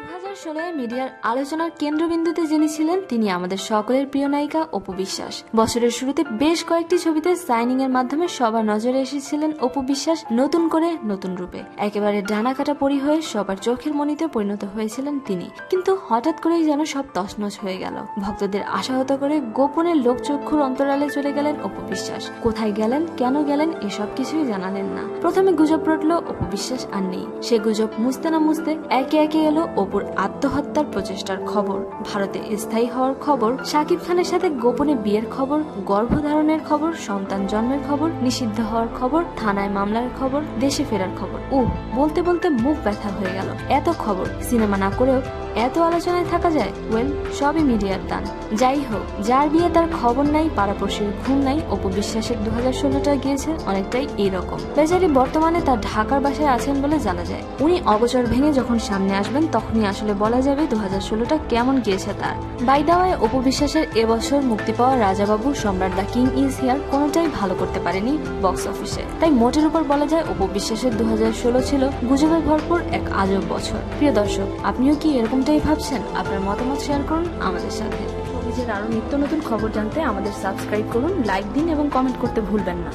2016 মিডিয়ার আলোচনার কেন্দ্রবিন্দুতে যিনি ছিলেন তিনি আমাদের সকলের প্রিয় নায়িকা অপু বিশ্বাস। বছরের শুরুতে বেশ কয়েকটি ছবিতে সাইনিং এর মাধ্যমে সবার নজরে এসেছিলেন অপু বিশ্বাস নতুন করে নতুন রূপে। একেবারে ডানা কাটা পরি হয়ে সবার চোখের মণিতে পরিণত হয়েছিলেন তিনি। কিন্তু হঠাৎ করেই যেন সব তছনছ হয়ে গেল। ভক্তদের আশাহত করে গোপনে লোকচক্ষুর অন্তরালে চলে গেলেন অপু বিশ্বাস। কোথায় গেলেন, কেন গেলেন, এসব কিছুই জানালেন না। প্রথমে গুজব রটল অপু বিশ্বাস আর নেই। সে গুজব মুছতে না মুছতে একে একে এলো অপুর আত্মহত্যার প্রচেষ্টার খবর, ভারতে স্থায়ী হওয়ার খবর, শাকিব খানের সাথে গোপনে বিয়ের খবর, গর্ভধারণের খবর, সন্তান জন্মের খবর, নিষিদ্ধ হওয়ার খবর, থানায় মামলার খবর, দেশে ফেরার খবর। বলতে বলতে মুখ ব্যথা হয়ে গেল। এত খবর, সিনেমা না করেও এত আলোচনায় থাকা যায়? ওয়েল, সবই মিডিয়ার দান। যাই হোক, যার বিয়ে তার খবর নাই, পাড়াপড়শির ঘুম নাই, অপু বিশ্বাসের 2016টা গিয়েছে অনেকটাই এইরকম। বেচারি বর্তমানে তার ঢাকার বাসায় আছেন বলে জানা যায়। উনি অগোচর ভেঙে যখন সামনে আসবেন তখনই আসলে বলা যাবে 2016টা কেমন গিয়েছে তার। বাই দা ওয়ে, অপু বিশ্বাসের এবছর মুক্তি পাওয়া রাজাবাবু, সম্রাট দ্য কিং ইজ হিয়ার কোনোটাই ভালো করতে পারেনি বক্স অফিসে। তাই মোটের উপর বলা যায় অপু বিশ্বাসের 2016 ছিল গুজবে ভরপুর এক আজব বছর। প্রিয় দর্শক, আপনিও কি এরকমটাই ভাবছেন? আপনার মতামত শেয়ার করুন আমাদের সাথে। ছবিজের আরো নিত্য নতুন খবর জানতে আমাদের সাবস্ক্রাইব করুন, লাইক দিন এবং কমেন্ট করতে ভুলবেন না।